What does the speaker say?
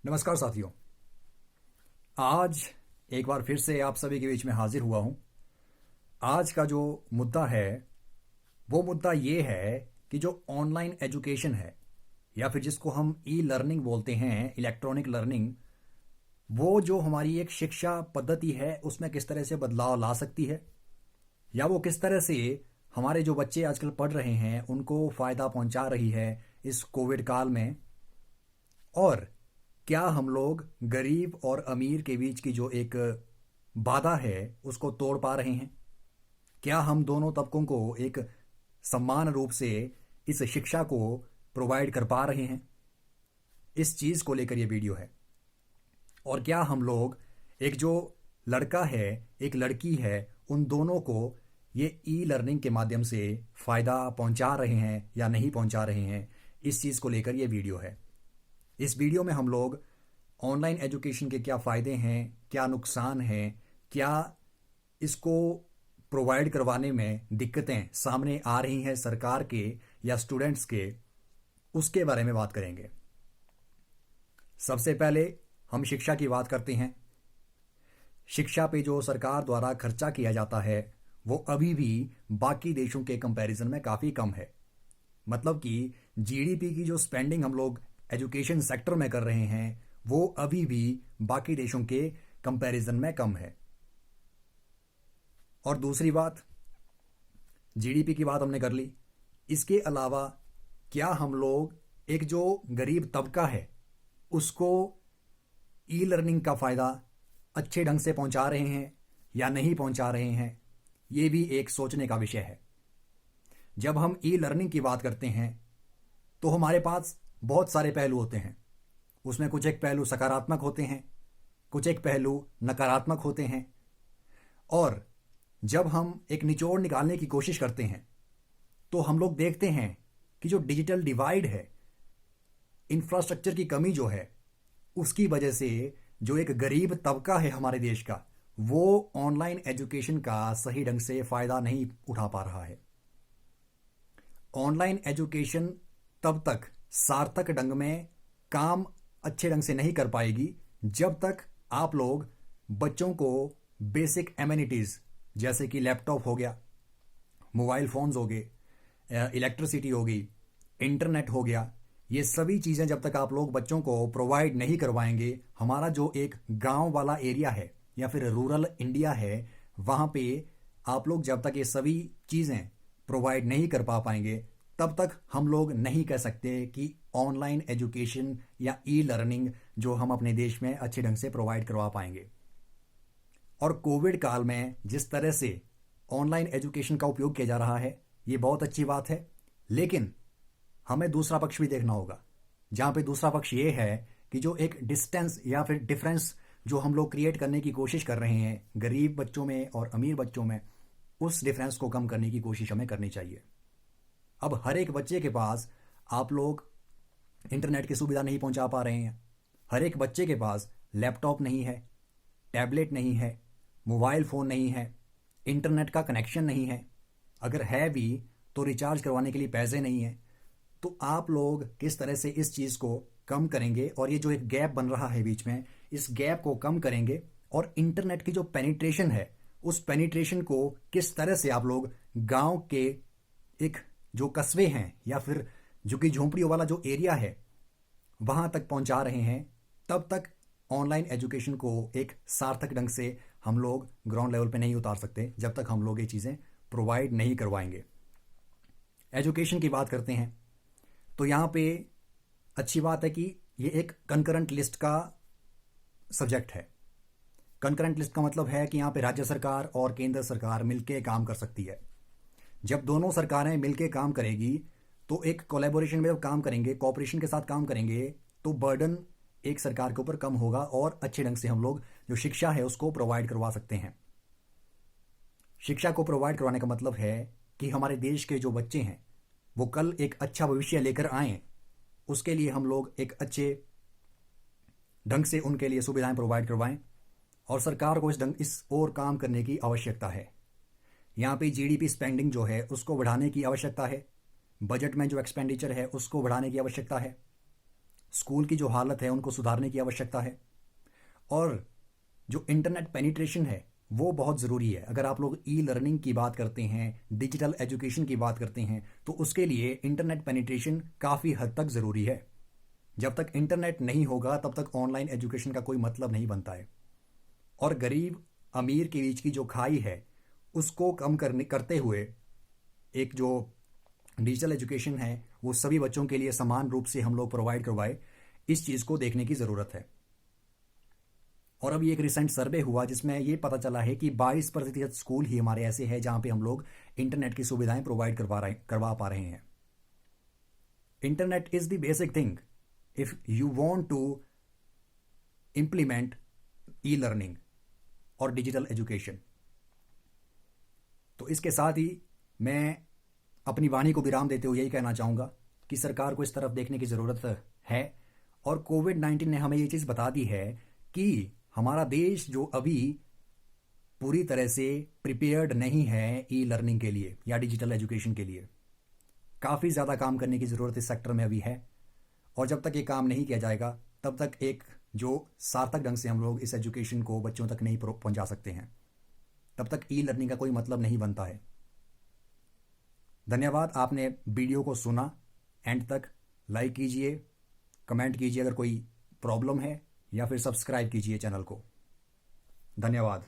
नमस्कार साथियों। आज एक बार फिर से आप सभी के बीच में हाजिर हुआ हूं। आज का जो मुद्दा है वो मुद्दा ये है कि जो ऑनलाइन एजुकेशन है या फिर जिसको हम ई लर्निंग बोलते हैं, इलेक्ट्रॉनिक लर्निंग, वो जो हमारी एक शिक्षा पद्धति है उसमें किस तरह से बदलाव ला सकती है या वो किस तरह से हमारे जो बच्चे आजकल पढ़ रहे हैं उनको फ़ायदा पहुंचा रही है इस कोविड काल में। और क्या हम लोग गरीब और अमीर के बीच की जो एक बाधा है उसको तोड़ पा रहे हैं? क्या हम दोनों तबकों को एक समान रूप से इस शिक्षा को प्रोवाइड कर पा रहे हैं? इस चीज़ को लेकर ये वीडियो है। और क्या हम लोग एक जो लड़का है एक लड़की है उन दोनों को ये ई लर्निंग के माध्यम से फ़ायदा पहुंचा रहे हैं या नहीं पहुंचा रहे हैं, इस चीज़ को लेकर ये वीडियो है। इस वीडियो में हम लोग ऑनलाइन एजुकेशन के क्या फ़ायदे हैं, क्या नुकसान हैं, क्या इसको प्रोवाइड करवाने में दिक्कतें सामने आ रही हैं सरकार के या स्टूडेंट्स के, उसके बारे में बात करेंगे। सबसे पहले हम शिक्षा की बात करते हैं। शिक्षा पे जो सरकार द्वारा खर्चा किया जाता है वो अभी भी बाकी देशों के कंपैरिजन में काफ़ी कम है। मतलब कि जीडीपी की जो स्पेंडिंग हम लोग एजुकेशन सेक्टर में कर रहे हैं वो अभी भी बाकी देशों के कंपैरिजन में कम है। और दूसरी बात, जीडीपी की बात हमने कर ली। इसके अलावा क्या हम लोग एक जो गरीब तबका है उसको ई लर्निंग का फ़ायदा अच्छे ढंग से पहुंचा रहे हैं या नहीं पहुंचा रहे हैं, ये भी एक सोचने का विषय है। जब हम ई लर्निंग की बात करते हैं तो हमारे पास बहुत सारे पहलू होते हैं। उसमें कुछ एक पहलू सकारात्मक होते हैं, कुछ एक पहलू नकारात्मक होते हैं। और जब हम एक निचोड़ निकालने की कोशिश करते हैं तो हम लोग देखते हैं कि जो डिजिटल डिवाइड है, इंफ्रास्ट्रक्चर की कमी जो है, उसकी वजह से जो एक गरीब तबका है हमारे देश का, वो ऑनलाइन एजुकेशन का सही ढंग से फ़ायदा नहीं उठा पा रहा है। ऑनलाइन एजुकेशन तब तक सार्थक ढंग में काम अच्छे ढंग से नहीं कर पाएगी जब तक आप लोग बच्चों को बेसिक एमिनिटीज़ जैसे कि लैपटॉप हो गया, मोबाइल फ़ोन्स हो गए, इलेक्ट्रिसिटी हो गई, इंटरनेट हो गया, ये सभी चीज़ें जब तक आप लोग बच्चों को प्रोवाइड नहीं करवाएंगे, हमारा जो एक गांव वाला एरिया है या फिर रूरल इंडिया है, वहाँ पे आप लोग जब तक ये सभी चीज़ें प्रोवाइड नहीं कर पा पाएंगे तब तक हम लोग नहीं कह सकते कि ऑनलाइन एजुकेशन या ई लर्निंग जो हम अपने देश में अच्छे ढंग से प्रोवाइड करवा पाएंगे। और कोविड काल में जिस तरह से ऑनलाइन एजुकेशन का उपयोग किया जा रहा है ये बहुत अच्छी बात है, लेकिन हमें दूसरा पक्ष भी देखना होगा, जहाँ पे दूसरा पक्ष ये है कि जो एक डिस्टेंस या फिर डिफरेंस जो हम लोग क्रिएट करने की कोशिश कर रहे हैं गरीब बच्चों में और अमीर बच्चों में, उस डिफरेंस को कम करने की कोशिश हमें करनी चाहिए। अब हर एक बच्चे के पास आप लोग इंटरनेट की सुविधा नहीं पहुंचा पा रहे हैं। हर एक बच्चे के पास लैपटॉप नहीं है, टैबलेट नहीं है, मोबाइल फ़ोन नहीं है, इंटरनेट का कनेक्शन नहीं है। अगर है भी तो रिचार्ज करवाने के लिए पैसे नहीं हैं। तो आप लोग किस तरह से इस चीज़ को कम करेंगे और ये जो एक गैप बन रहा है बीच में, इस गैप को कम करेंगे और इंटरनेट की जो पेनिट्रेशन है उस पेनिट्रेशन को किस तरह से आप लोग गांव के एक जो कस्बे हैं या फिर झुग्गी झोंपड़ियों वाला जो एरिया है वहाँ तक पहुँचा रहे हैं, तब तक ऑनलाइन एजुकेशन को एक सार्थक ढंग से हम लोग ग्राउंड लेवल पे नहीं उतार सकते जब तक हम लोग ये चीज़ें प्रोवाइड नहीं करवाएंगे। एजुकेशन की बात करते हैं तो यहाँ पे अच्छी बात है कि ये एक कंकरेंट लिस्ट का सब्जेक्ट है। कंकरेंट लिस्ट का मतलब है कि यहाँ पे राज्य सरकार और केंद्र सरकार मिलके काम कर सकती है। जब दोनों सरकारें मिलके काम करेगी तो एक कोलैबोरेशन में जब काम करेंगे, कोऑपरेशन के साथ काम करेंगे, तो बर्डन एक सरकार के ऊपर कम होगा और अच्छे ढंग से हम लोग जो शिक्षा है उसको प्रोवाइड करवा सकते हैं। शिक्षा को प्रोवाइड करवाने का मतलब है कि हमारे देश के जो बच्चे हैं वो कल एक अच्छा भविष्य लेकर आएँ, उसके लिए हम लोग एक अच्छे ढंग से उनके लिए सुविधाएं प्रोवाइड करवाएं। और सरकार को इस ओर काम करने की आवश्यकता है। यहाँ पे जीडीपी स्पेंडिंग जो है उसको बढ़ाने की आवश्यकता है, बजट में जो एक्सपेंडिचर है उसको बढ़ाने की आवश्यकता है। स्कूल की जो हालत है उनको सुधारने की आवश्यकता है। और जो इंटरनेट पेनिट्रेशन है वो बहुत ज़रूरी है। अगर आप लोग ई लर्निंग की बात करते हैं, डिजिटल एजुकेशन की बात करते हैं, तो उसके लिए इंटरनेट पेनिट्रेशन काफ़ी हद तक ज़रूरी है। जब तक इंटरनेट नहीं होगा तब तक ऑनलाइन एजुकेशन का कोई मतलब नहीं बनता है। और गरीब अमीर के बीच की जो खाई है उसको कम करते हुए एक जो डिजिटल एजुकेशन है वो सभी बच्चों के लिए समान रूप से हम लोग प्रोवाइड करवाए, इस चीज़ को देखने की ज़रूरत है। और अभी एक रिसेंट सर्वे हुआ जिसमें ये पता चला है कि 22% स्कूल ही हमारे ऐसे हैं जहाँ पे हम लोग इंटरनेट की सुविधाएं प्रोवाइड करवा पा रहे हैं। Internet is the basic thing if you want to implement e learning और डिजिटल एजुकेशन। तो इसके साथ ही मैं अपनी वाणी को विराम देते हुए यही कहना चाहूँगा कि सरकार को इस तरफ देखने की ज़रूरत है। और कोविड-19 ने हमें ये चीज़ बता दी है कि हमारा देश जो अभी पूरी तरह से प्रिपेयर्ड नहीं है ई लर्निंग के लिए या डिजिटल एजुकेशन के लिए। काफ़ी ज़्यादा काम करने की ज़रूरत इस सेक्टर में अभी है। और जब तक ये काम नहीं किया जाएगा तब तक एक जो सार्थक ढंग से हम लोग इस एजुकेशन को बच्चों तक नहीं पहुंचा सकते हैं, तब तक ई लर्निंग का कोई मतलब नहीं बनता है। धन्यवाद, आपने वीडियो को सुना एंड तक। लाइक कीजिए, कमेंट कीजिए अगर कोई प्रॉब्लम है, या फिर सब्सक्राइब कीजिए चैनल को। धन्यवाद।